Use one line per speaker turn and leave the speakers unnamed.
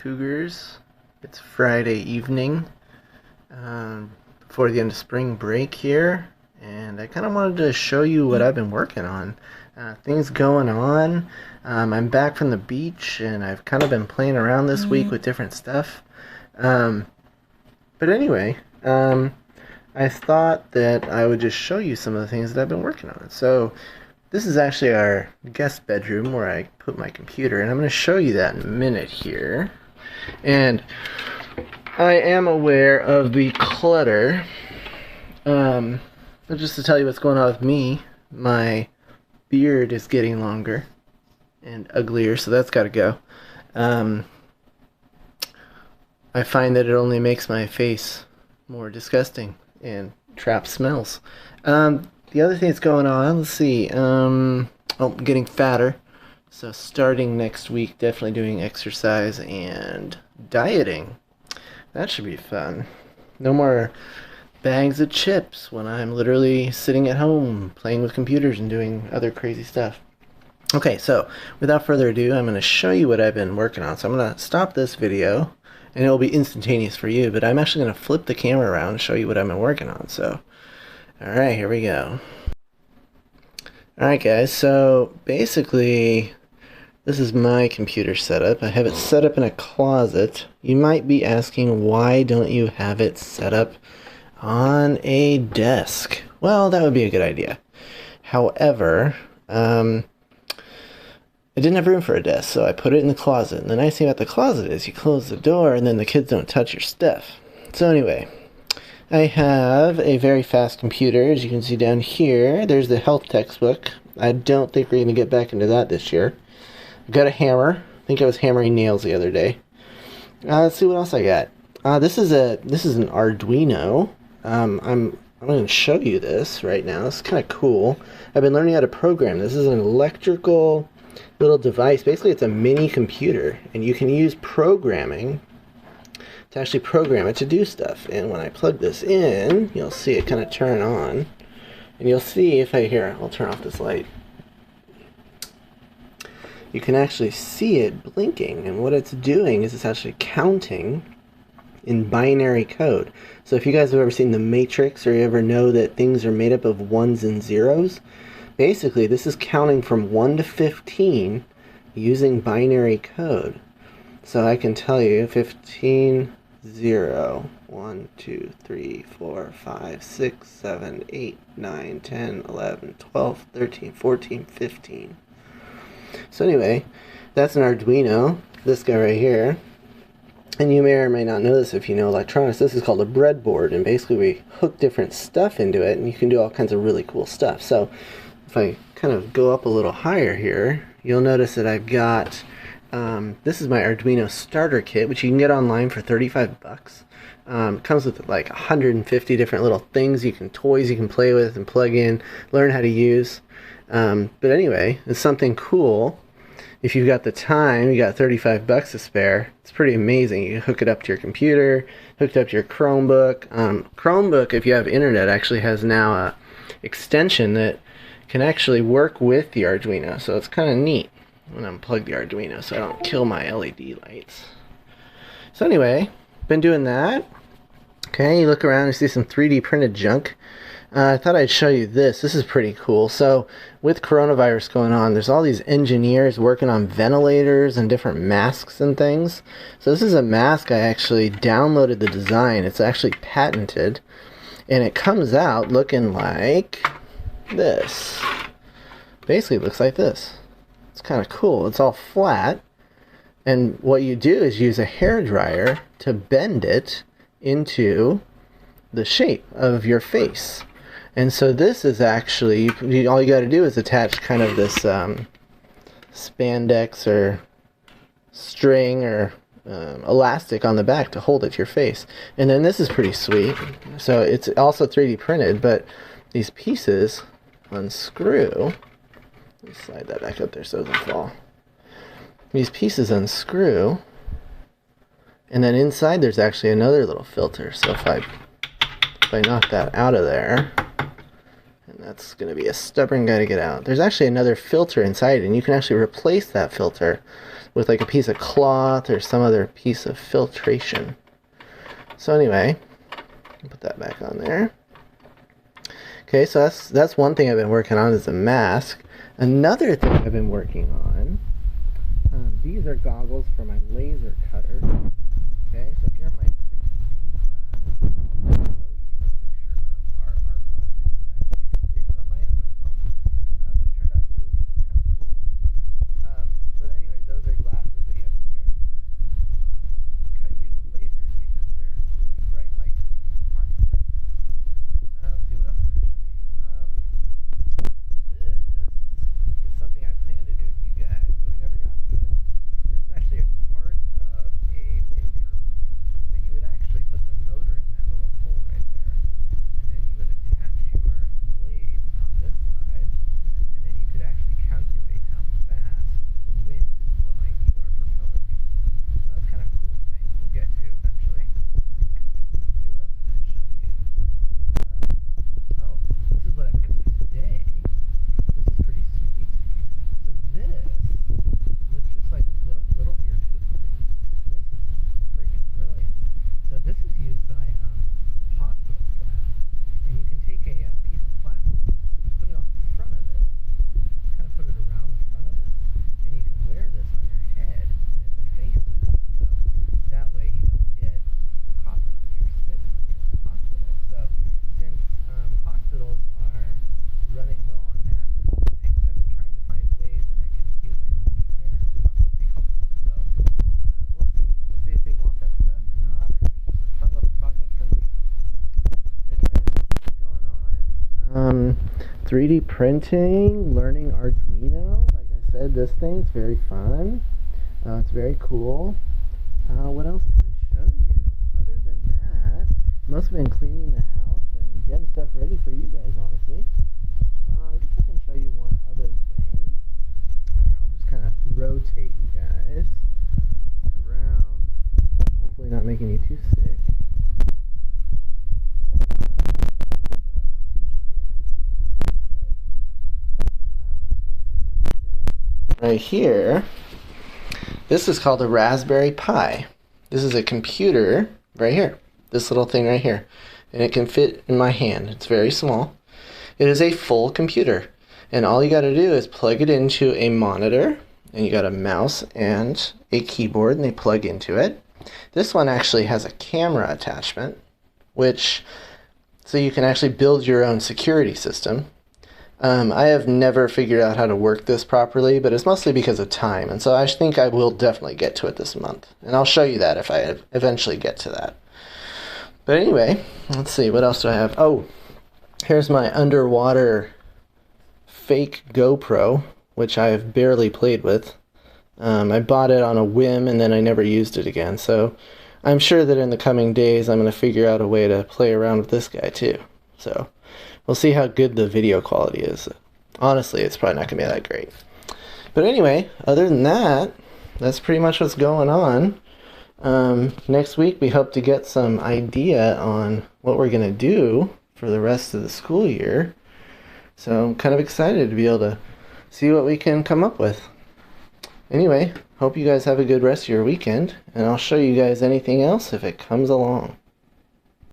Cougars. It's Friday evening before the end of spring break here, and I kind of wanted to show you what I've been working on. Things going on. I'm back from the beach, and I've kind of been playing around this week with different stuff. But anyway, I thought that I would just show you some of the things that I've been working on. So this is actually our guest bedroom where I put my computer, and I'm going to show you that in a minute here. And I am aware of the clutter. But just to tell you what's going on with me, my beard is getting longer and uglier, so that's got to go. I find that it only makes my face more disgusting and traps smells. The other thing that's going on, let's see, I'm getting fatter. So starting next week, definitely doing exercise and dieting. That should be fun. No more bags of chips when I'm literally sitting at home playing with computers and doing other crazy stuff. Okay, so without further ado, I'm going to show you what I've been working on. So I'm going to stop this video, and it'll be instantaneous for you, but I'm actually going to flip the camera around and show you what I've been working on. So, alright, here we go. Alright guys, so basically this is my computer setup. I have it set up in a closet. You might be asking, why don't you have it set up on a desk? Well, that would be a good idea. However, I didn't have room for a desk, so I put it in the closet. And the nice thing about the closet is you close the door and then the kids don't touch your stuff. So anyway, I have a very fast computer, as you can see down here. There's the health textbook. I don't think we're going to get back into that this year. I've got a hammer. I think I was hammering nails the other day. Let's see what else I got. This is an Arduino. I'm going to show you this right now. It's kind of cool. I've been learning how to program. This is an electrical little device. Basically, it's a mini computer, and you can use programming to actually program it to do stuff. And when I plug this in, you'll see it kind of turn on. And you'll see if I'll turn off this light. You can actually see it blinking, and what it's doing is it's actually counting in binary code. So if you guys have ever seen The Matrix, or you ever know that things are made up of ones and zeros, basically this is counting from 1 to 15 using binary code. So I can tell you 15, 0, 1, 2, 3, 4, 5, 6, 7, 8, 9, 10, 11, 12, 13, 14, 15. So anyway, that's an Arduino, this guy right here. And you may or may not know this if you know electronics. This is called a breadboard, and basically we hook different stuff into it, and you can do all kinds of really cool stuff. So if I kind of go up a little higher here, you'll notice that I've got, this is my Arduino starter kit, which you can get online for 35 bucks. It comes with like 150 different little things, toys you can play with and plug in, learn how to use. But anyway, it's something cool. If you've got the time, you got 35 bucks to spare, it's pretty amazing. You can hook it up to your computer, hook it up to your Chromebook. Chromebook, if you have internet, actually has now a extension that can actually work with the Arduino. So it's kind of neat. I'm going to unplug the Arduino so I don't kill my LED lights. So anyway, been doing that. Okay, you look around and see some 3D printed junk. I thought I'd show you this. This is pretty cool. So with coronavirus going on, there's all these engineers working on ventilators and different masks and things. So this is a mask. I actually downloaded the design. It's actually patented, and it comes out looking like this. Basically it looks like this. It's kind of cool. It's all flat, and what you do is use a hairdryer to bend it into the shape of your face. And so this is actually, all you got to do is attach kind of this spandex or string or elastic on the back to hold it to your face. And then this is pretty sweet. So it's also 3D printed, but these pieces unscrew. Let me slide that back up there so it doesn't fall. These pieces unscrew, and then inside there's actually another little filter. So if I knock that out of there, and that's going to be a stubborn guy to get out. There's actually another filter inside, and you can actually replace that filter with like a piece of cloth or some other piece of filtration. So anyway, put that back on there. Okay, so that's one thing I've been working on is a mask. Another thing I've been working on, these are goggles for my laser cutter. Okay, so if you're in my 6B class, I'll show you a picture of our art project that I actually completed on my own at home. But it turned out really kind of cool. But anyway, those are glasses that you have to wear if you're cut using lasers because they're really bright lights that can harm your retina. Let's see, what else can I show you? This is something I planned to do with you guys, but we never got to it. This is actually a part of a wind turbine. So you would actually put the motor in that little hole right there, and then you would attach your blades on this side, and then you could actually calculate how fast the wind is blowing your propeller. So that's kind of a cool thing we'll get to eventually. Let's see, what else can I show you? Oh, this is what I printed today. This is pretty sweet. So this looks just like this little weird hoop thing. This is freaking brilliant. So this is used by hospital staff, and you can take a piece of plastic and put it on the front of this, kind of put it around the front of this, and you can wear this on your head, and it's a face mask. So that way you don't get people coughing on you or spitting on you in the hospital. So since hospitals are running low on masks and things, I've been trying to find ways that I can use my 3D printer to possibly help them. So we'll see. We'll see if they want that stuff or not, or if it's just a fun little project for me. Anyway, what's going on? 3D printing, learning Arduino. Like I said, this thing's very fun. It's very cool. What else can I show you? Other than that, must have been cleaning the house and getting stuff ready for you guys, honestly. I guess I can show you one other thing. Here, I'll just kind of rotate you guys around, hopefully not making you too sick. Right here, this is called a Raspberry Pi. This is a computer right here, this little thing right here, and it can fit in my hand. It's very small. It is a full computer, and all you got to do is plug it into a monitor, and you got a mouse and a keyboard, and they plug into it. This one actually has a camera attachment, so you can actually build your own security system. I have never figured out how to work this properly, but it's mostly because of time, and so I think I will definitely get to it this month, and I'll show you that if I eventually get to that. But anyway, let's see, what else do I have? Oh, here's my underwater fake GoPro, which I have barely played with. I bought it on a whim, and then I never used it again, so I'm sure that in the coming days I'm going to figure out a way to play around with this guy too. So we'll see how good the video quality is. Honestly, it's probably not going to be that great. But anyway, other than that, that's pretty much what's going on. Next week we hope to get some idea on what we're going to do for the rest of the school year. So I'm kind of excited to be able to see what we can come up with. Anyway, hope you guys have a good rest of your weekend, and I'll show you guys anything else if it comes along.